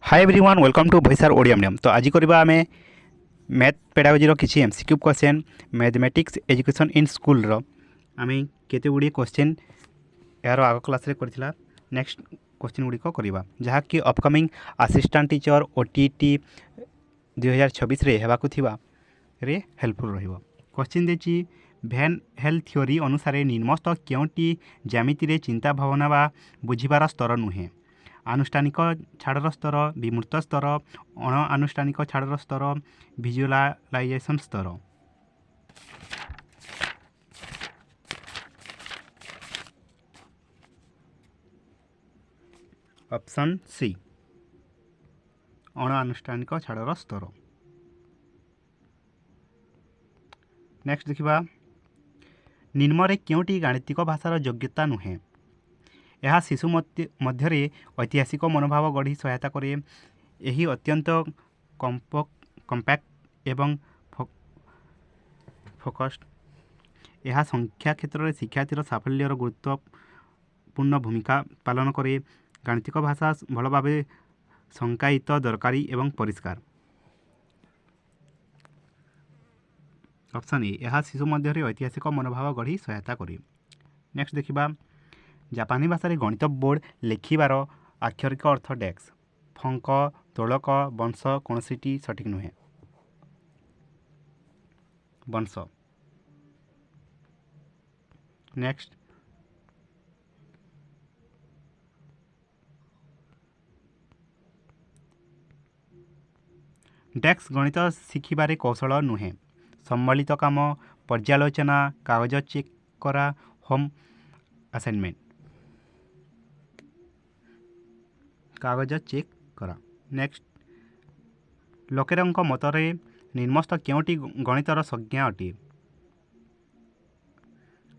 Hi everyone welcome to भैसार Odia medium. तो आज करवा आम मैथ पेडागोजी किसी MCQ question mathematics education in school आम केते गुडी क्वेश्चन यार आग क्लास करथिला। नेक्स्ट क्वेश्चन गुड़िक करवा जहाँकि अपकमिंग असिस्टेंट टीचर ओटीटी 2026 रे हेबाकु थिबा रे हेल्पफुल रहिबो। क्वेश्चन देछि भैन हेल थ्योरी अनुसार निम्नस्थ केउटी ज्यामिति रे चिंता भावना बा बुझिबार स्तर नुहे। आनुष्ठानिक छाड़र स्तर, विमूर्त स्तर, अण आनुष्ठानिक छाड़र स्तर, भिजुअलाइजेशन स्तर। ऑप्शन सी अण आनुष्ठानिक छाड़र स्तर। नेक्स्ट देखिबा निम्न केउटी गाणितिक भाषार योग्यता नुहे। यह शिशु मध्य ऐतिहासिक मनोभाव गढ़ी सहायता करे। यही अत्यंत कंपैक्ट एवं फोकस्ड। यह संख्या क्षेत्र में शिक्षार्थीर साफल्यर गुरुत्वपूर्ण भूमिका पालन करे। गाणितिक भाषा भल भाव संकायित दरकारी एवं परिष्कार। ऑप्शन ए यह शिशु मध्य ऐतिहासिक मनोभाव गढ़ी सहायता करे। नेक्स्ट देखिबा जापानी भाषा गणित बोर्ड लिखिबार आक्षरिक अर्थ डेस्क, फंक, तोड़क, वंश कौन सी सठिक नुहे। वंश। नेक्स्ट डेस्क गणित शिखिबारे कौशल नुहे। सम्मिलित काम, पर्यालोचना, कागज चेक करा, होम असाइनमेंट। कागज चेक करा। नेक्स्ट लोकेरंक मतरे निम्नस्थ केउटी गणितर संज्ञा अटे।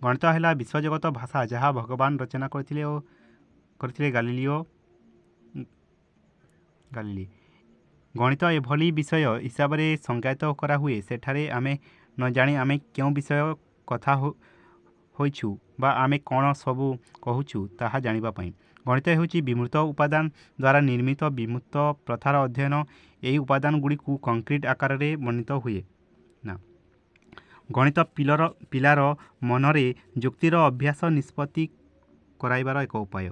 गणित है विश्वजगत भाषा जहाँ भगवान रचना करथिले गालिली। गणित एभली विषय हिसाब से संज्ञायित करा हुए सेठारे आमे न जानी आमे क्यों विषय कथा होइछु बा आमे कौन सबू कहूछु ताहा जानिबा पई। गणित हेउची विमूर्त उपादान द्वारा निर्मित विमूर्त प्रथार अध्ययन। यही उपादान गुड़ी को कंक्रीट आकार रे वर्णित हुए ना। गणित पिलार मनरे जुक्तिर अभ्यास निष्पत्ति कराइबार एक उपाय।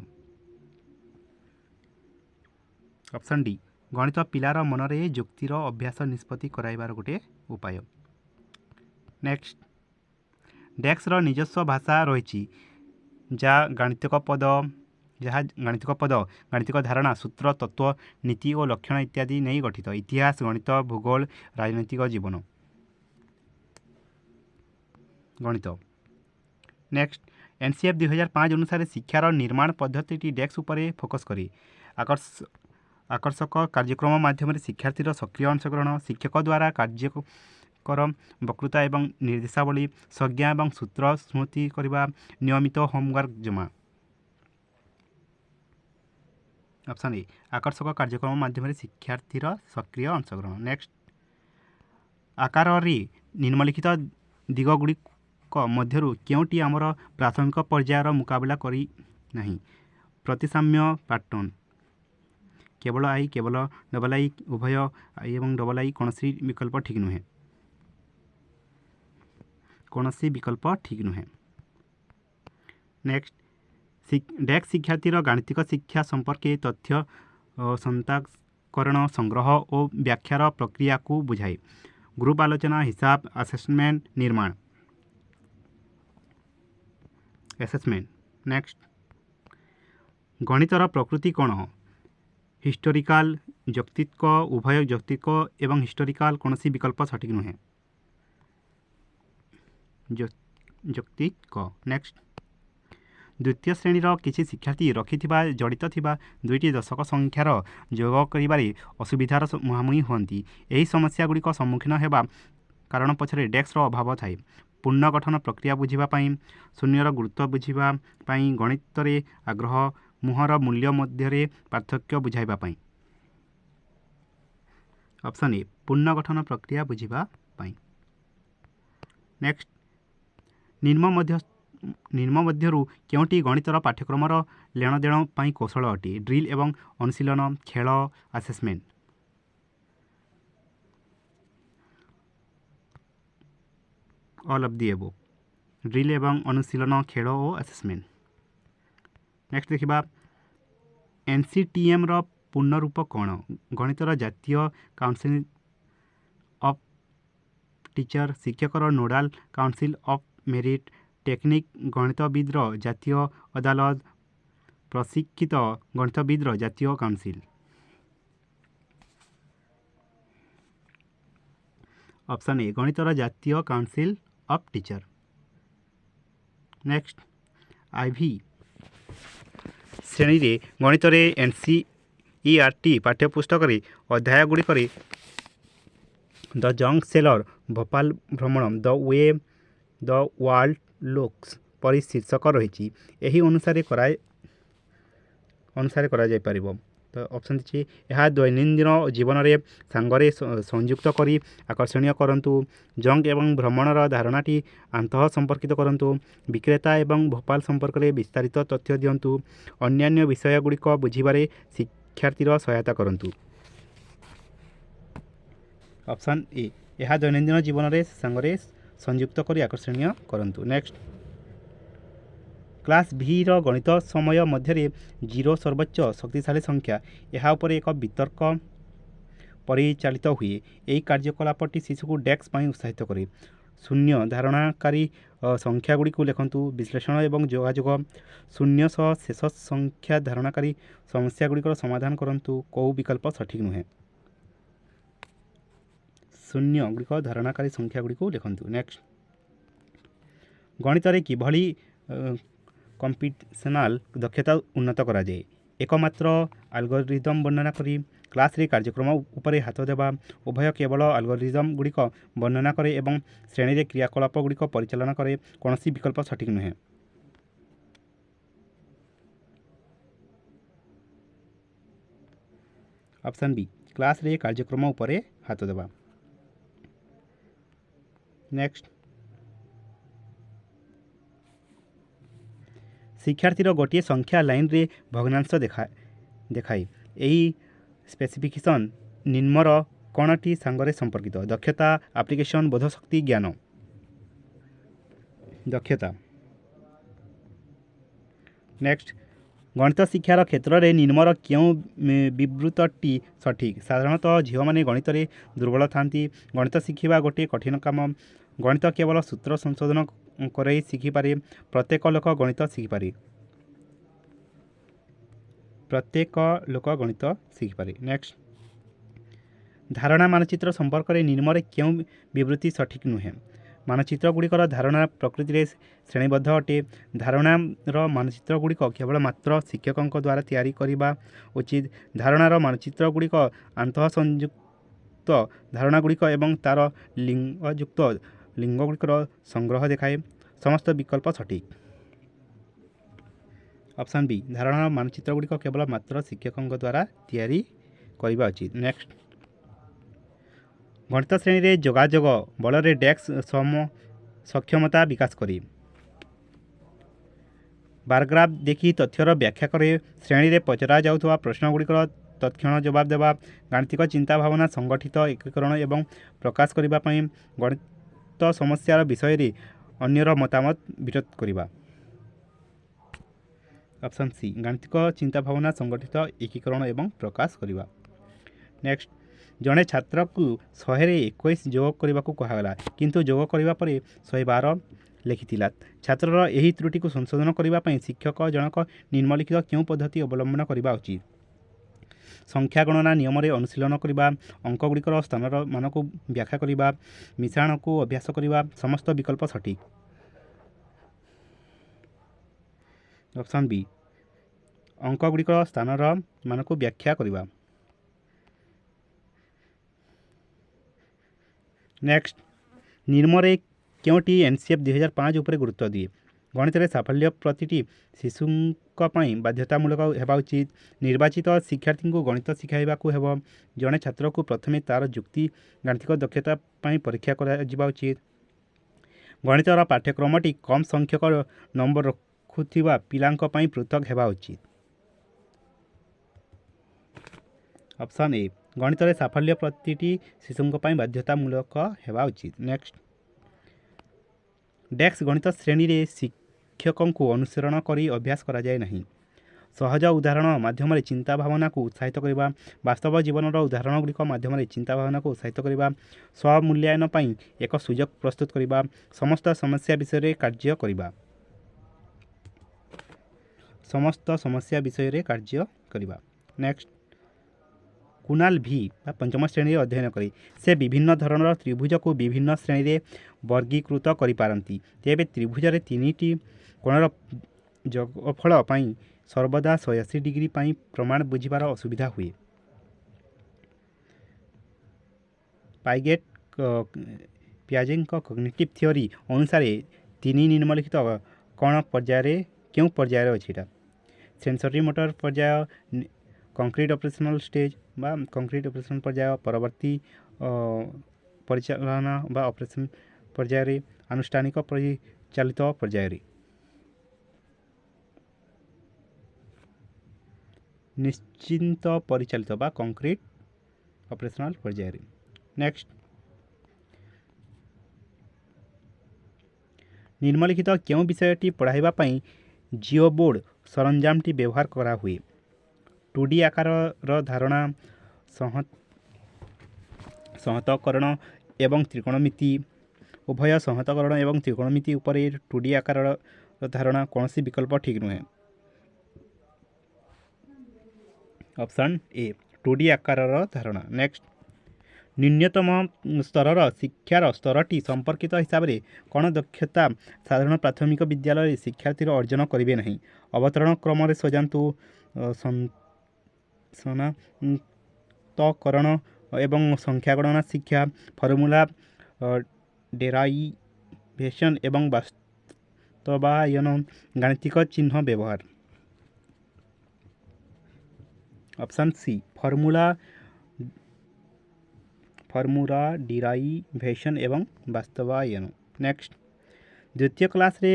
ऑप्शन डी गणित पिलार मनरे जुक्तिर अभ्यास निष्पत्ति कराइबार गोटे उपाय। नेक्स्ट डेस्कर निजस्व भाषा रही जहाँ गाणितिक पद गाणितिक धारणा, सूत्र, तत्व, नीति और लक्षण इत्यादि नहीं गठित। इतिहास, गणित, भूगोल, राजनैतिक जीवन। गणित। नेक्स्ट एनसीएफ 2005 अनुसार शिक्षार निर्माण पद्धति डेस्क उपरे फोकस करे। आकर्षक कार्यक्रम माध्यम शिक्षार्थीर सक्रिय अंशग्रहण, शिक्षक द्वारा कार्यकर वक्तृता एवं निर्देशावली, संज्ञा एवं सूत्र स्मृति करने, नियमित होमवर्क जमा। ऑप्शन ए आकर्षक कार्यक्रम माध्यम शिक्षार्थीर सक्रिय अंशग्रहण। नेक्स्ट आकार निम्नलिखित दिगगुड़िक मध्यरु केउटी आमर प्राथमिक पर्यायर मुकाबला करी नहीं। प्रतिसाम्य पैटर्न, केवल आई, केवल डबल आई, उभय आई एवं डबल आई कौन सी विकल्प ठीक नुहे। कौन सी विकल्प ठीक नुहे। नेक्स्ट डेस्क शिक्षार्थीर गाणितिक शिक्षा संपर्के तथ्य संताकरण, संग्रह और व्याख्यार प्रक्रिया को बुझाए। ग्रुप आलोचना, हिसाब, असेसमेंट, निर्माण। असेसमेंट। नेक्स्ट गणितर प्रकृति कौन? हिस्टोरिकाल, यौक्तिक, उभय यौक्तिक एवं हिस्टोरिकाल कौन सी विकल्प सठिक नुहे। यौक्तिक। नेक्स्ट द्वितीय श्रेणीर किसी शिक्षार्थी रखिथिबा जड़ित थिबा दुईटी दशक संख्यार योग करिबारे असुविधार मुहांमुही हुअन्ति। एही समस्या गुड़िक सम्मुखीन हेबा कारण पछरे डेस्कर अभाव थाए। पूर्ण गठन प्रक्रिया बुझिबा पई, शून्यर गुरुत्व बुझिबा पई, गणित रे आग्रह, मुहर मूल्य मध्य पार्थक्य बुझाइबा पई। ऑप्शन ए पूर्ण गठन प्रक्रिया बुझिबा पई। नेक्स्ट निम्न ନିମ୍ନ ମଧ୍ୟରୁ କେଉଁଟି ଗଣିତର ପାଠ୍ୟକ୍ରମର ଲେଣଦେଣ ପାଇଁ କୌଶଳ ଅଟେ? ଡ୍ରିଲ୍ ଏବଂ ଅନୁଶୀଳନ, ଖେଳ, assessment. All of the above. Drill ଏବଂ ଅନୁଶୀଳନ, ଖେଳ ଓ ଆସେସମେଣ୍ଟ। ନେକ୍ସଟ ଦେଖିବା NCTMର ପୂର୍ଣ୍ଣ ରୂପ କ'ଣ? ଗଣିତର ଜାତୀୟ କାଉନସିଲ୍ ଅଫ୍ ଟିଚର, ଶିକ୍ଷକର nodal council of merit, technique ଗଣିତବିଦର ଜାତୀୟ ଅଦାଲତ, ପ୍ରଶିକ୍ଷିତ ଗଣିତବିଦର ଜାତୀୟ କାଉନସିଲ୍। ଅପସନ୍ ଏ ଗଣିତର ଜାତୀୟ council of teacher. Next IV ଶ୍ରେଣୀରେ ଗଣିତରେ NCERT ପାଠ୍ୟପୁସ୍ତକରେ ଅଧ୍ୟାୟଗୁଡ଼ିକରେ ଦ ଜଙ୍କ୍ ସେଲର, ଭୋପାଲ ଭ୍ରମଣ, ଦ ୱେ ଦ ୱାର୍ଲ୍ଡ ଲୁକ୍ସ ପରି ଶୀର୍ଷକ ରହିଛି। ଏହି ଅନୁସାରେ କରାଯାଇପାରିବ। ତ ଅପସନ୍ ଅଛି ଏହା ଦୈନନ୍ଦିନ ଜୀବନରେ ସାଙ୍ଗରେ ସଂଯୁକ୍ତ କରି ଆକର୍ଷଣୀୟ କରନ୍ତୁ। ଜଙ୍କ୍ ଏବଂ ଭ୍ରମଣର ଧାରଣାଟି ଆନ୍ତଃ ସମ୍ପର୍କିତ କରନ୍ତୁ। ବିକ୍ରେତା ଏବଂ ଭୋପାଲ ସମ୍ପର୍କରେ ବିସ୍ତାରିତ ତଥ୍ୟ ଦିଅନ୍ତୁ। ଅନ୍ୟାନ୍ୟ ବିଷୟଗୁଡ଼ିକ ବୁଝିବାରେ ଶିକ୍ଷାର୍ଥୀର ସହାୟତା କରନ୍ତୁ। ଅପସନ୍ ଏ ଏହା ଦୈନନ୍ଦିନ ଜୀବନରେ ସାଙ୍ଗରେ ସଂଯୁକ୍ତ କରି ଆକର୍ଷଣୀୟ କରନ୍ତୁ। ନେକ୍ସଟ କ୍ଲାସ୍ ଭିର ଗଣିତ ସମୟ ମଧ୍ୟରେ 0 ସର୍ବୋଚ୍ଚ ଶକ୍ତିଶାଳୀ ସଂଖ୍ୟା। ଏହା ଉପରେ ଏକ ବିତର୍କ ପରିଚାଳିତ ହୁଏ। ଏହି କାର୍ଯ୍ୟକଳାପଟି ଶିଶୁକୁ ଡେସ୍କ ପାଇଁ ଉତ୍ସାହିତ କରେ। ଶୂନ୍ୟ ଧାରଣାକାରୀ ସଂଖ୍ୟାଗୁଡ଼ିକୁ ଲେଖନ୍ତୁ। ବିଶ୍ଳେଷଣ ଏବଂ ଯୋଗାଯୋଗ। ଶୂନ୍ୟ ସହ ଶେଷ ସଂଖ୍ୟା ଧାରଣାକାରୀ ସମସ୍ୟାଗୁଡ଼ିକର ସମାଧାନ କରନ୍ତୁ। କେଉଁ ବିକଳ୍ପ ସଠିକ୍ ନୁହେଁ? ଶୂନ୍ୟ ଗୁଡ଼ିକ ଧାରଣାକାରୀ ସଂଖ୍ୟାଗୁଡ଼ିକୁ ଲେଖନ୍ତୁ। ନେକ୍ସଟ ଗଣିତରେ କିଭଳି କମ୍ପ୍ୟୁଟେସନାଲ ଦକ୍ଷତା ଉନ୍ନତ କରାଯାଏ? ଏକମାତ୍ର ଆଲଗୋରିଦମ ବର୍ଣ୍ଣନା କରି କ୍ଲାସରେ କାର୍ଯ୍ୟକ୍ରମ ଉପରେ ହାତ ଦେବା। ଉଭୟ କେବଳ ଆଲଗୋରିଦମ ଗୁଡ଼ିକ ବର୍ଣ୍ଣନା କରେ ଏବଂ ଶ୍ରେଣୀରେ କ୍ରିୟାକଳାପ ଗୁଡ଼ିକ ପରିଚାଳନା କରେ। କୌଣସି ବିକଳ୍ପ ସଠିକ୍ ନୁହେଁ। ଅପସନ୍ ବି କ୍ଲାସରେ କାର୍ଯ୍ୟକ୍ରମ ଉପରେ ହାତ ଦେବା। ନେକ୍ସଟ ଶିକ୍ଷାର୍ଥୀର ଗୋଟିଏ ସଂଖ୍ୟା ଲାଇନ୍ରେ ଭଗ୍ନାଂଶ ଦେଖାଏ। ଏହି ସ୍ପେସିଫିକେସନ୍ ନିମ୍ନର କ'ଣଟି ସାଙ୍ଗରେ ସମ୍ପର୍କିତ? ଦକ୍ଷତା, ଆପ୍ଲିକେସନ, ବୋଧଶକ୍ତି, ଜ୍ଞାନ। ଦକ୍ଷତା। ନେକ୍ସଟ ଗଣିତ ଶିକ୍ଷାର କ୍ଷେତ୍ରରେ ନିମ୍ନର କେଉଁ ବିବୃତଟି ସଠିକ୍? ସାଧାରଣତଃ ଝିଅମାନେ ଗଣିତରେ ଦୁର୍ବଳ ଥାନ୍ତି। ଗଣିତ ଶିଖିବା ଗୋଟିଏ କଠିନ କାମ। ଗଣିତ କେବଳ ସୂତ୍ର ସଂଶୋଧନ କରାଇ ଶିଖିପାରେ। ପ୍ରତ୍ୟେକ ଲୋକ ଗଣିତ ଶିଖିପାରେ। ନେକ୍ସଟ ଧାରଣା ମାନଚିତ୍ର ସମ୍ପର୍କରେ ନିମ୍ନରେ କେଉଁ ବିବୃତ୍ତି ସଠିକ୍ ନୁହେଁ? ମାନଚିତ୍ରଗୁଡ଼ିକର ଧାରଣା ପ୍ରକୃତିରେ ଶ୍ରେଣୀବଦ୍ଧ ଅଟେ। ଧାରଣାର ମାନଚିତ୍ରଗୁଡ଼ିକ କେବଳ ମାତ୍ର ଶିକ୍ଷକଙ୍କ ଦ୍ୱାରା ତିଆରି କରିବା ଉଚିତ। ଧାରଣାର ମାନଚିତ୍ରଗୁଡ଼ିକ ଆନ୍ତଃ ସଂଯୁକ୍ତ ଧାରଣାଗୁଡ଼ିକ ଏବଂ ତା'ର ଲିଙ୍କଗୁଡ଼ିକର ସଂଗ୍ରହ ଦେଖାଏ। ସମସ୍ତ ବିକଳ୍ପ ସଠିକ୍। ଅପସନ୍ ବି ଧାରଣାର ମାନଚିତ୍ରଗୁଡ଼ିକ କେବଳ ମାତ୍ର ଶିକ୍ଷକଙ୍କ ଦ୍ୱାରା ତିଆରି କରିବା ଉଚିତ। ନେକ୍ସଟ ଗଣିତ ଶ୍ରେଣୀରେ ଯୋଗାଯୋଗ ବଳରେ ଡେସ୍କ ସକ୍ଷମତା ବିକାଶ କରେ। ବାରଗ୍ରାଫ ଦେଖି ତଥ୍ୟର ବ୍ୟାଖ୍ୟା କରେ। ଶ୍ରେଣୀରେ ପଚରାଯାଉଥିବା ପ୍ରଶ୍ନଗୁଡ଼ିକର ତତ୍କ୍ଷଣ ଜବାବ ଦେବା। ଗାଣିତିକ ଚିନ୍ତା ଭାବନା ସଂଗଠିତ ଏକୀକରଣ ଏବଂ ପ୍ରକାଶ କରିବା ପାଇଁ ଗଣିତ ସମସ୍ୟାର ବିଷୟରେ ଅନ୍ୟର ମତାମତ ବିରୋଧ କରିବା। ଅପସନ୍ ସି ଗାଣିତିକ ଚିନ୍ତା ଭାବନା ସଂଗଠିତ ଏକୀକରଣ ଏବଂ ପ୍ରକାଶ କରିବା। ନେକ୍ସଟ ଜଣେ ଛାତ୍ରକୁ 100ରେ 21 ଯୋଗ କରିବାକୁ କୁହାଗଲା କିନ୍ତୁ ଯୋଗ କରିବା ପରେ 112 ଲେଖିଥିଲା। ଛାତ୍ରର ଏହି ତ୍ରୁଟିକୁ ସଂଶୋଧନ କରିବା ପାଇଁ ଶିକ୍ଷକ ଜଣକ ନିମ୍ନଲିଖିତ କେଉଁ ପଦ୍ଧତି ଅବଲମ୍ବନ କରିବା ଉଚିତ? ସଂଖ୍ୟା ଗଣନା ନିୟମରେ ଅନୁଶୀଳନ କରିବା। ଅଙ୍କଗୁଡ଼ିକର ସ୍ଥାନର ମାନକୁ ବ୍ୟାଖ୍ୟା କରିବା। ମିଶ୍ରଣକୁ ଅଭ୍ୟାସ କରିବା। ସମସ୍ତ ବିକଳ୍ପ ସଠିକ୍। ଅପସନ୍ ବି ଅଙ୍କଗୁଡ଼ିକର ସ୍ଥାନର ମାନକୁ ବ୍ୟାଖ୍ୟା କରିବା। ନେକ୍ସଟ ନିମ୍ନରେ କେଉଁଟି NCF 2005 ଉପରେ ଗୁରୁତ୍ୱ ଦିଏ? ଗଣିତରେ ସାଫଲ୍ୟ ପ୍ରତିଟି ଶିଶୁଙ୍କ ପାଇଁ ବାଧ୍ୟତାମୂଳକ ହେବା ଉଚିତ। ନିର୍ବାଚିତ ଶିକ୍ଷାର୍ଥୀଙ୍କୁ ଗଣିତ ଶିଖାଇବାକୁ ହେବ। ଜଣେ ଛାତ୍ରକୁ ପ୍ରଥମେ ତା'ର ଯୁକ୍ତି ଗାଣିତିକ ଦକ୍ଷତା ପାଇଁ ପରୀକ୍ଷା କରାଯିବା ଉଚିତ। ଗଣିତର ପାଠ୍ୟକ୍ରମଟି କମ୍ ସଂଖ୍ୟକ ନମ୍ବର ରଖୁଥିବା ପିଲାଙ୍କ ପାଇଁ ପୃଥକ ହେବା ଉଚିତ। ଅପସନ୍ ଏ ଗଣିତରେ ସାଫଲ୍ୟ ପ୍ରତିଟି ଶିଶୁଙ୍କ ପାଇଁ ବାଧ୍ୟତାମୂଳକ ହେବା ଉଚିତ। ନେକ୍ସଟ, ଡେସ୍କ ଗଣିତ ଶ୍ରେଣୀରେ ଶିକ୍ଷକଙ୍କୁ ଅନୁସରଣ କରି ଅଭ୍ୟାସ କରାଯାଏ ନାହିଁ। ସହଜ ଉଦାହରଣ ମାଧ୍ୟମରେ ଚିନ୍ତା ଭାବନାକୁ ଉତ୍ସାହିତ କରିବା, ବାସ୍ତବ ଜୀବନର ଉଦାହରଣଗୁଡ଼ିକ ମାଧ୍ୟମରେ ଚିନ୍ତା ଭାବନାକୁ ଉତ୍ସାହିତ କରିବା, ସ୍ୱମୂଲ୍ୟାୟନ ପାଇଁ ଏକ ସୁଯୋଗ ପ୍ରସ୍ତୁତ କରିବା, ସମସ୍ତ ସମସ୍ୟା ବିଷୟରେ କାର୍ଯ୍ୟ କରିବା। ସମସ୍ତ ସମସ୍ୟା ବିଷୟରେ କାର୍ଯ୍ୟ କରିବା। ନେକ୍ସଟ, କୁନାଲ ଭି ବା ପଞ୍ଚମ ଶ୍ରେଣୀରେ ଅଧ୍ୟୟନ କରେ। ସେ ବିଭିନ୍ନ ଧରଣର ତ୍ରିଭୁଜକୁ ବିଭିନ୍ନ ଶ୍ରେଣୀରେ ବର୍ଗୀକୃତ କରିପାରନ୍ତି। ତେବେ ତ୍ରିଭୁଜରେ ତିନିଟି କୋଣର ଯୋଗଫଳ ପାଇଁ ସର୍ବଦା 180 ଡିଗ୍ରୀ ପାଇଁ ପ୍ରମାଣ ବୁଝିବାର ଅସୁବିଧା ହୁଏ। ପିଆଜେଙ୍କ କଗ୍ନିଟିଭ୍ ଥିଓରି ଅନୁସାରେ ତିନି ନିମ୍ନଲିଖିତ କେଉଁ ପର୍ଯ୍ୟାୟରେ ଅଛି? ଏଇଟା ସେନ୍ସରି ମୋଟର ପର୍ଯ୍ୟାୟ, କଂକ୍ରିଟ ଅପରେସନାଲ ଷ୍ଟେଜ୍ ବା କଂକ୍ରିଟ ଅପରେସନ ପର୍ଯ୍ୟାୟ, ପରବର୍ତ୍ତୀ ପରିଚାଳନା ବା ଅପରେସନ ପର୍ଯ୍ୟାୟରେ, ଆନୁଷ୍ଠାନିକ ପରିଚାଳିତ ପର୍ଯ୍ୟାୟରେ। ନିଶ୍ଚିନ୍ତ ପରିଚାଳିତ ବା କଂକ୍ରିଟ ଅପରେସନାଲ ପର୍ଯ୍ୟାୟରେ। ନେକ୍ସଟ, ନିମ୍ନଲିଖିତ କେଉଁ ବିଷୟଟି ପଢ଼ାଇବା ପାଇଁ ଜିଓବୋର୍ଡ ସରଞ୍ଜାମଟି ବ୍ୟବହାର କରାହୁଏ? 2D ଆକାରର ଧାରଣା, ସଂହତକରଣ ଏବଂ ତ୍ରିକୋଣମିତି। ଉଭୟ ସଂହତକରଣ ଏବଂ ତ୍ରିକୋଣମିତି ଉପରେ 2D ଆକାରର ଧାରଣା। କୌଣସି ବିକଳ୍ପ ଠିକ୍ ନୁହେଁ। ଅପସନ୍ ଏ 2D ଆକାରର ଧାରଣା। ନେକ୍ସଟ, ନ୍ୟୁନତମ ସ୍ତରର ଶିକ୍ଷାର ସ୍ତରଟି ସମ୍ପର୍କିତ ହିସାବରେ କ'ଣ ଦକ୍ଷତା ସାଧାରଣ ପ୍ରାଥମିକ ବିଦ୍ୟାଳୟରେ ଶିକ୍ଷାର୍ଥୀର ଅର୍ଜନ କରିବେ ନାହିଁ? ଅବତରଣ କ୍ରମରେ ସଜାନ୍ତୁ, ସନାକ୍ତକରଣ ଏବଂ ସଂଖ୍ୟା ଗଣନା ଶିକ୍ଷା, ଫର୍ମୁଲା ଡେରାଇଭେସନ ଏବଂ ବାସ୍ତବାୟନ, ଗାଣିତିକ ଚିହ୍ନ ବ୍ୟବହାର। ଅପସନ୍ ସି ଫର୍ମୁଲା ଡିରାଇଭେସନ ଏବଂ ବାସ୍ତବାୟନ। ନେକ୍ସଟ, ଦ୍ୱିତୀୟ କ୍ଲାସରେ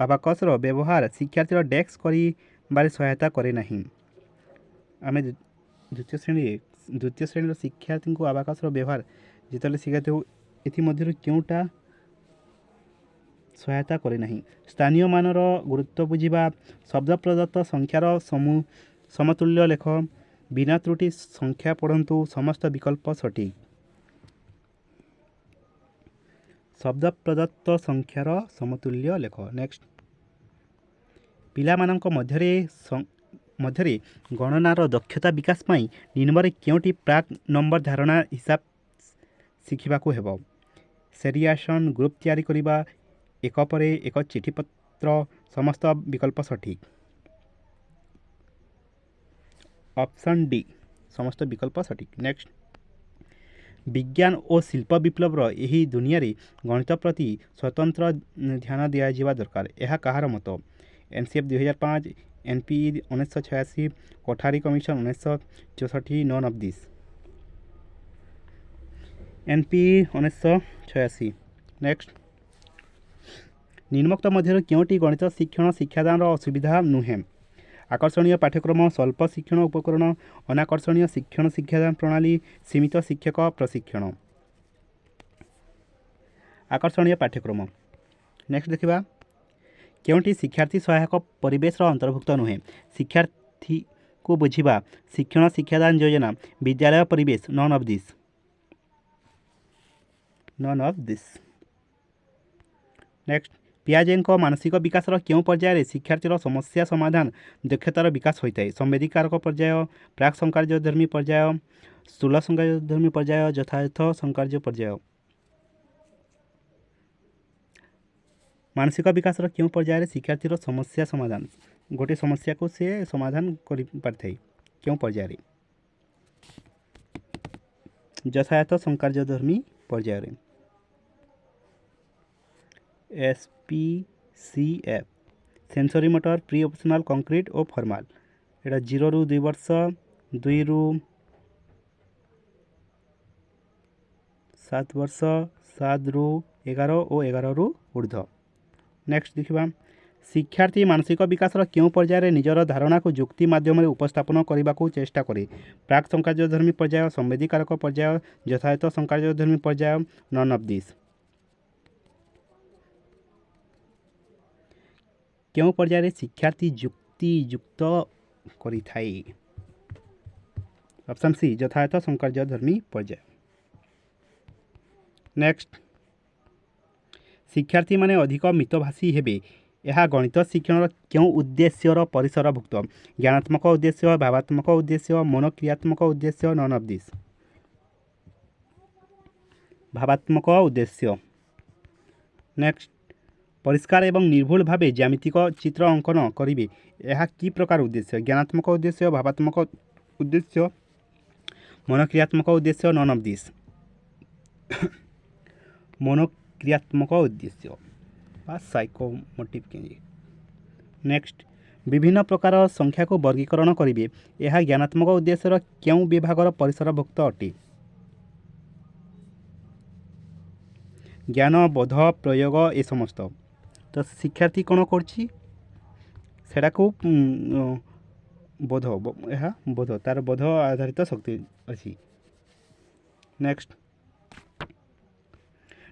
ଆବାକସର ବ୍ୟବହାର ଶିକ୍ଷାର୍ଥୀର ଡେସ୍କ କରିବାରେ ସହାୟତା କରେ ନାହିଁ। ଆମେ ଦ୍ୱିତୀୟ ଶ୍ରେଣୀର ଶିକ୍ଷାର୍ଥୀଙ୍କୁ ଆବାକସର ବ୍ୟବହାର ଯେତେବେଳେ ଶିଖାଇଥାଉ, ଏଥିମଧ୍ୟରୁ କେଉଁଟା ସହାୟତା କରେ ନାହିଁ? ସ୍ଥାନୀୟ ମାନର ଗୁରୁତ୍ୱ ବୁଝିବା, ଶବ୍ଦ ପ୍ରଦତ୍ତ ସଂଖ୍ୟାର ସମତୁଲ୍ୟ ଲେଖ, ବିନା ତ୍ରୁଟି ସଂଖ୍ୟା ପଢ଼ନ୍ତୁ, ସମସ୍ତ ବିକଳ୍ପ ସଠିକ୍। ଶବ୍ଦ ପ୍ରଦତ୍ତ ସଂଖ୍ୟାର ସମତୁଲ୍ୟ ଲେଖ। ନେକ୍ସଟ, ପିଲାମାନଙ୍କ ମଧ୍ୟରେ ଗଣନାର ଦକ୍ଷତା ବିକାଶ ପାଇଁ ନିମ୍ନରେ କେଉଁଟି ପ୍ରାକ୍ ନମ୍ବର ଧାରଣା ହିସାବ ଶିଖିବାକୁ ହେବ? ସେରିଏସନ୍ ଗ୍ରୁପ ତିଆରି କରିବା, ଏକ ପରେ ଏକ ଚିଠିପତ୍ର, ସମସ୍ତ ବିକଳ୍ପ ସଠିକ୍। ଅପସନ୍ ଡି ସମସ୍ତ ବିକଳ୍ପ ସଠିକ୍। ନେକ୍ସଟ, ବିଜ୍ଞାନ ଓ ଶିଳ୍ପ ବିପ୍ଳବର ଏହି ଦୁନିଆରେ ଗଣିତ ପ୍ରତି ସ୍ୱତନ୍ତ୍ର ଧ୍ୟାନ ଦିଆଯିବା ଦରକାର। ଏହା କାହାର ମତ? NCF 2005, NPE 1986, Kothari commission 1964, non of this. NPE 1986। Next, ନିମ୍ନୋକ୍ତ ମଧ୍ୟରୁ କେଉଁଟି ଗଣିତ ଶିକ୍ଷଣ ଶିକ୍ଷାଦାନର ଅସୁବିଧା ନୁହେଁ? ଆକର୍ଷଣୀୟ ପାଠ୍ୟକ୍ରମ, ସ୍ୱଳ୍ପ ଶିକ୍ଷଣ ଉପକରଣ, ଅନାକର୍ଷଣୀୟ ଶିକ୍ଷଣ ଶିକ୍ଷାଦାନ ପ୍ରଣାଳୀ, ସୀମିତ ଶିକ୍ଷକ ପ୍ରଶିକ୍ଷଣ। ଆକର୍ଷଣୀୟ ପାଠ୍ୟକ୍ରମ। ନେକ୍ସଟ ଦେଖିବା, କେଉଁଟି ଶିକ୍ଷାର୍ଥୀ ସହାୟକ ପରିବେଶର ଅନ୍ତର୍ଭୁକ୍ତ ନୁହେଁ? ଶିକ୍ଷାର୍ଥୀକୁ ବୁଝିବା, ଶିକ୍ଷଣ ଶିକ୍ଷାଦାନ ଯୋଜନା, ବିଦ୍ୟାଳୟ ପରିବେଶ, ନନ୍ ଅଫ୍ ଦିସ୍। ନେକ୍ସଟ, ପିଆଜେଙ୍କ ମାନସିକ ବିକାଶର କେଉଁ ପର୍ଯ୍ୟାୟରେ ଶିକ୍ଷାର୍ଥୀର ସମସ୍ୟା ସମାଧାନ ଦକ୍ଷତାର ବିକାଶ ହୋଇଥାଏ? ସମ୍ବେଦୀକାରକ ପର୍ଯ୍ୟାୟ, ପ୍ରାକ୍ ସଂକାର୍ଯ୍ୟଧର୍ମୀ ପର୍ଯ୍ୟାୟ, ସ୍ଥୂଳ ସଂକାର୍ଯ୍ୟଧର୍ମୀ ପର୍ଯ୍ୟାୟ, ଯଥାର୍ଥ ସଂକାର୍ଯ୍ୟ ପର୍ଯ୍ୟାୟ। ମାନସିକ ବିକାଶର କେଉଁ ପର୍ଯ୍ୟାୟରେ ଶିକ୍ଷାର୍ଥୀର ସମସ୍ୟା ସମାଧାନ, ଗୋଟିଏ ସମସ୍ୟାକୁ ସେ ସମାଧାନ କରିପାରିଥାଏ, କେଉଁ ପର୍ଯ୍ୟାୟରେ? ଯଥାର୍ଥ ସଂକାର୍ଯ୍ୟଧର୍ମୀ ପର୍ଯ୍ୟାୟରେ। SPCF sensory motor, pre operational, concrete ଓ ଫର୍ମାଲ। ଏଇଟା 0 ରୁ 2 ବର୍ଷ, 2 ରୁ 7 ବର୍ଷ, 7 ରୁ 11 ଓ 11ରୁ ଉର୍ଦ୍ଧ୍ୱ। ନେକ୍ସଟ ଦେଖିବା ଶିକ୍ଷାର୍ଥୀ ମାନସିକ ବିକାଶର କେଉଁ ପର୍ଯ୍ୟାୟରେ ନିଜର ଧାରଣାକୁ ଯୁକ୍ତି ମାଧ୍ୟମରେ ଉପସ୍ଥାପନ କରିବାକୁ ଚେଷ୍ଟା କରେ? ପ୍ରାକ୍ ସଂକାର୍ଯ୍ୟଧର୍ମୀ ପର୍ଯ୍ୟାୟ, ସମ୍ବେଦୀକାରକ ପର୍ଯ୍ୟାୟ, ଯଥାୟଥ ସଂକାର୍ଯ୍ୟଧର୍ମୀ ପର୍ଯ୍ୟାୟ, ନନ୍ ଅଫ୍ ଦିସ୍। କେଉଁ ପର୍ଯ୍ୟାୟରେ ଶିକ୍ଷାର୍ଥୀ ଯୁକ୍ତିଯୁକ୍ତ କରିଥାଏ? ଅପସନ୍ ସି ଯଥାୟଥ ସଂକାର୍ଯ୍ୟଧର୍ମୀ ପର୍ଯ୍ୟାୟ। ନେକ୍ସଟ ଶିକ୍ଷାର୍ଥୀମାନେ ଅଧିକ ମିତଭାଷୀ ହେବେ, ଏହା ଗଣିତ ଶିକ୍ଷଣର କେଉଁ ଉଦ୍ଦେଶ୍ୟର ପରିସରଭୁକ୍ତ? ଜ୍ଞାନାତ୍ମକ ଉଦ୍ଦେଶ୍ୟ, ଭାବାତ୍ମକ ଉଦ୍ଦେଶ୍ୟ, ମନୋକ୍ରିୟାତ୍ମକ ଉଦ୍ଦେଶ୍ୟ, ନନ୍ ଅଫ୍ ଦିସ୍। ଭାବାତ୍ମକ ଉଦ୍ଦେଶ୍ୟ। ନେକ୍ସଟ ପରିଷ୍କାର ଏବଂ ନିର୍ଭୁଲ ଭାବେ ଜ୍ୟାମିତିକ ଚିତ୍ର ଅଙ୍କନ କରିବେ, ଏହା କି ପ୍ରକାର ଉଦ୍ଦେଶ୍ୟ? ଜ୍ଞାନାତ୍ମକ ଉଦ୍ଦେଶ୍ୟ, ଭାବାତ୍ମକ ଉଦ୍ଦେଶ୍ୟ, ମନୋକ୍ରିୟାତ୍ମକ ଉଦ୍ଦେଶ୍ୟ, ନନ୍ ଅଫ୍ ଦିସ୍। ମନୋକ୍ରିୟାତ୍ମକ ଉଦ୍ଦେଶ୍ୟ ବା ସାଇକୋମୋଟିଭ୍ କେଞ୍ଜି। ନେକ୍ସଟ ବିଭିନ୍ନ ପ୍ରକାର ସଂଖ୍ୟାକୁ ବର୍ଗୀକରଣ କରିବେ, ଏହା ଜ୍ଞାନାତ୍ମକ ଉଦ୍ଦେଶ୍ୟର କେଉଁ ବିଭାଗର ପରିସରଭୁକ୍ତ ଅଟେ? ଜ୍ଞାନ, ବୋଧ, ପ୍ରୟୋଗ ଏ ସମସ୍ତ। ତ ଶିକ୍ଷାର୍ଥୀ କ'ଣ କରୁଛି ସେଟାକୁ ବୋଧ, ଏହା ବୋଧ, ତାର ବୋଧ ଆଧାରିତ ଶକ୍ତି ଅଛି। ନେକ୍ସଟ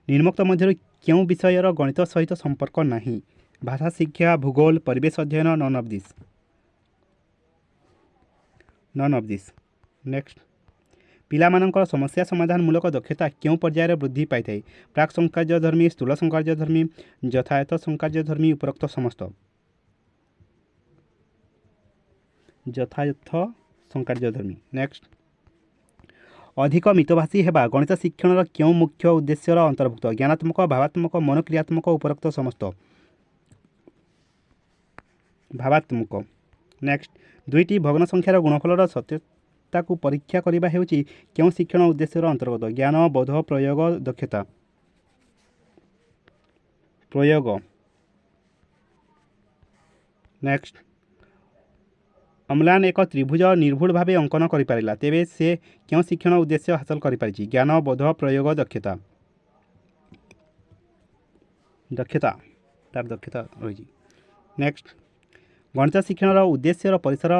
ନିମ୍ନୋକ୍ତ ମଧ୍ୟରୁ କେଉଁ ବିଷୟର ଗଣିତ ସହିତ ସମ୍ପର୍କ ନାହିଁ? ଭାଷା ଶିକ୍ଷା, ଭୂଗୋଳ, ପରିବେଶ ଅଧ୍ୟୟନ, non of this. Non of this. Next ପିଲାମାନଙ୍କର ସମସ୍ୟା ସମାଧାନମୂଳକ ଦକ୍ଷତା କେଉଁ ପର୍ଯ୍ୟାୟରେ ବୃଦ୍ଧି ପାଇଥାଏ? ପ୍ରାକ୍ ସଂକାର୍ଯ୍ୟଧର୍ମୀ, ସ୍ଥୂଳ ସଂକାର୍ଯ୍ୟଧର୍ମୀ, ଯଥାୟଥ ସଂକାର୍ଯ୍ୟଧର୍ମୀ, ଉପରୋକ୍ତ ସମସ୍ତ। ଯଥାୟଥ ସଂକାର୍ଯ୍ୟଧର୍ମୀ। ନେକ୍ସଟ ଅଧିକ ମିତଭାଷୀ ହେବା ଗଣିତ ଶିକ୍ଷଣର କେଉଁ ମୁଖ୍ୟ ଉଦ୍ଦେଶ୍ୟର ଅନ୍ତର୍ଭୁକ୍ତ? ଜ୍ଞାନାତ୍ମକ, ଭାବାତ୍ମକ, ମନୋକ୍ରିୟାତ୍ମକ, ଉପରୋକ୍ତ ସମସ୍ତ। ଭାବାତ୍ମକ। ନେକ୍ସଟ ଦୁଇଟି ଭଗ୍ନ ସଂଖ୍ୟାର ଗୁଣଫଳର ସତ୍ୟତାକୁ ପରୀକ୍ଷା କରିବା ହେଉଛି କେଉଁ ଶିକ୍ଷଣ ଉଦ୍ଦେଶ୍ୟର ଅନ୍ତର୍ଗତ? ଜ୍ଞାନ, ବୋଧ, ପ୍ରୟୋଗ, ଦକ୍ଷତା। ପ୍ରୟୋଗ। ନେକ୍ସଟ ଅମ୍ଳାନ ଏକ ତ୍ରିଭୁଜ ନିର୍ଭୁଲ ଭାବେ ଅଙ୍କନ କରିପାରିଲା, ତେବେ ସେ କେଉଁ ଶିକ୍ଷଣ ଉଦ୍ଦେଶ୍ୟ ହାସଲ କରିପାରିଛି? ଜ୍ଞାନ, ବୋଧ, ପ୍ରୟୋଗ, ଦକ୍ଷତା। ଦକ୍ଷତା, ତାର ଦକ୍ଷତା ରହିଛି। ନେକ୍ସଟ ଗଣିତ ଶିକ୍ଷଣର ଉଦ୍ଦେଶ୍ୟର ପରିସର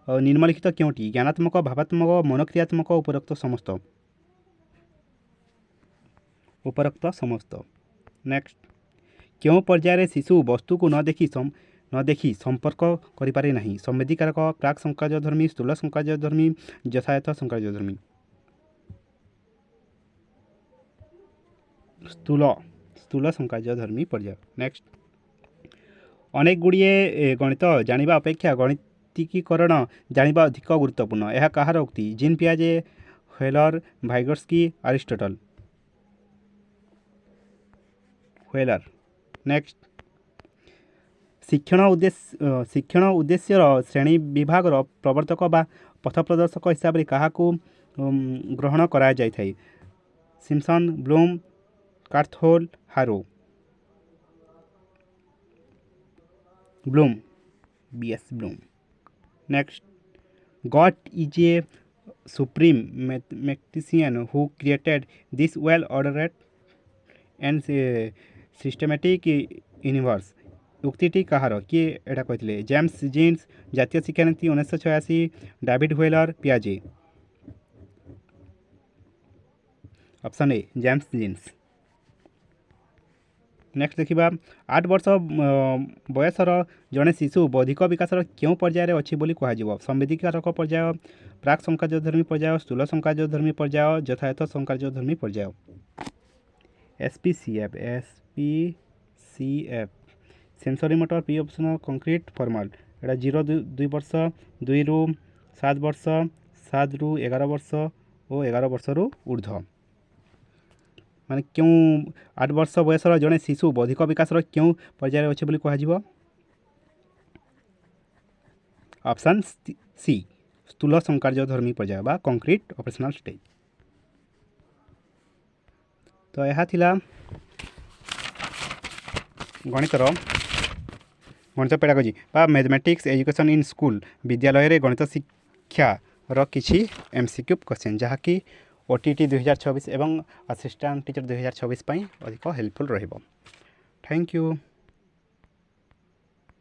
ନିମ୍ନଲିଖିତ କେଉଁଟି? ଜ୍ଞାନାତ୍ମକ, ଭାବାତ୍ମକ, ମନୋକ୍ରିୟାତ୍ମକ, ଉପରୋକ୍ତ ସମସ୍ତ। ଉପରୋକ୍ତ ସମସ୍ତ। ନେକ୍ସଟ କେଉଁ ପର୍ଯ୍ୟାୟରେ ଶିଶୁ ବସ୍ତୁକୁ ନ ଦେଖି ସମ୍ପର୍କ କରିପାରେ ନାହିଁ? ସମ୍ବେଦୀକାରକ, ପ୍ରାକ୍ ସଂକାର୍ଯ୍ୟଧର୍ମୀ, ସ୍ଥୂଳ ସଂକାର୍ଯ୍ୟଧର୍ମୀ, ଯଥାୟଥ ସଂକାର୍ଯ୍ୟଧର୍ମୀ। ସ୍ଥୂଳ ସଂକାର୍ଯ୍ୟଧର୍ମୀ ପର୍ଯ୍ୟାୟ। ନେକ୍ସଟ ଅନେକ ଗୁଡ଼ିଏ ଗଣିତ ଜାଣିବା ଅପେକ୍ଷା ଗଣିତିକୀକରଣ ଜାଣିବା ଅଧିକ ଗୁରୁତ୍ୱପୂର୍ଣ୍ଣ, ଏହା କାହାର ଉକ୍ତି? ଜିନ୍ ପିଆଜେ, ହ୍ୱେଲର, ଭାଇଗୋଟ୍ସ୍କି, ଆରିଷ୍ଟଟଲ। ହ୍ୱେଲର। ନେକ୍ସଟ ଶିକ୍ଷଣ ଉଦ୍ଦେଶ୍ୟର ଶ୍ରେଣୀ ବିଭାଗର ପ୍ରବର୍ତ୍ତକ ବା ପଥପ୍ରଦର୍ଶକ ହିସାବରେ କାହାକୁ ଗ୍ରହଣ କରାଯାଇଥାଏ? ସିମ୍ପସନ୍, ବ୍ଲୁମ୍, କାର୍ଥୋଲ୍, Harrow. Bloom, B.S. Bloom. Next, God is a supreme mathematician who created this well-ordered and systematic universe. ଉକ୍ତିଟି କାହାର? କିଏ ଏଇଟା କହିଥିଲେ? ଜେମ୍ସ ଜିନ୍ସ, ଜାତୀୟ ଶିକ୍ଷାନୀତି 1986, ଡାଭିଡ୍ ହ୍ୱେଲର, ପିଆଜେ। Option A James Jeans. Next ଦେଖିବା 8 ବର୍ଷ ବୟସର ଜଣେ ଶିଶୁ ବୌଦ୍ଧିକ ବିକାଶର କେଉଁ ପର୍ଯ୍ୟାୟରେ ଅଛି ବୋଲି କୁହାଯିବ? ସମ୍ବେଦୀକାରକ ପର୍ଯ୍ୟାୟ, ପ୍ରାକ୍ ସଂକାର୍ଯ୍ୟଧର୍ମୀ ପର୍ଯ୍ୟାୟ, ସ୍ଥୂଳ ସଂକାର୍ଯ୍ୟଧର୍ମୀ ପର୍ଯ୍ୟାୟ, ଯଥାୟଥ ସଂକାର୍ଯ୍ୟଧର୍ମୀ ପର୍ଯ୍ୟାୟ। SPCF sensory motor, pre operational, concrete, formal. ଏଇଟା 0-2 ବର୍ଷ, 2ରୁ 7 ବର୍ଷ, 7ରୁ 11 ବର୍ଷ ଓ 11 ବର୍ଷରୁ ଉର୍ଦ୍ଧ୍ୱ। ମାନେ କେଉଁ 8 ବର୍ଷ ବୟସର ଜଣେ ଶିଶୁ ବୌଦ୍ଧିକ ବିକାଶର କେଉଁ ପର୍ଯ୍ୟାୟରେ ଅଛି ବୋଲି କୁହାଯିବ? ଅପସନ୍ ସି ସ୍ଥୂଳ ସଂକାର୍ଯ୍ୟଧର୍ମୀ ପର୍ଯ୍ୟାୟ ବା କଂକ୍ରିଟ ଅପରେସନାଲ ଷ୍ଟେଜ୍। ତ ଏହା ଥିଲା ଗଣିତ ପେଡାଗୋଜି ବା ମ୍ୟାଥମେଟିକ୍ସ ଏଜୁକେସନ୍ ଇନ୍ ସ୍କୁଲ, ବିଦ୍ୟାଳୟରେ ଗଣିତ ଶିକ୍ଷାର କିଛି MCQ କ୍ୱେଶ୍ଚନ୍, ଯାହାକି OTT 2024 ଏବଂ ଆସିଷ୍ଟାଣ୍ଟ ଟିଚର୍ 2024 ପାଇଁ ଅଧିକ ହେଲ୍ପଫୁଲ୍ ରହିବ। Thank you.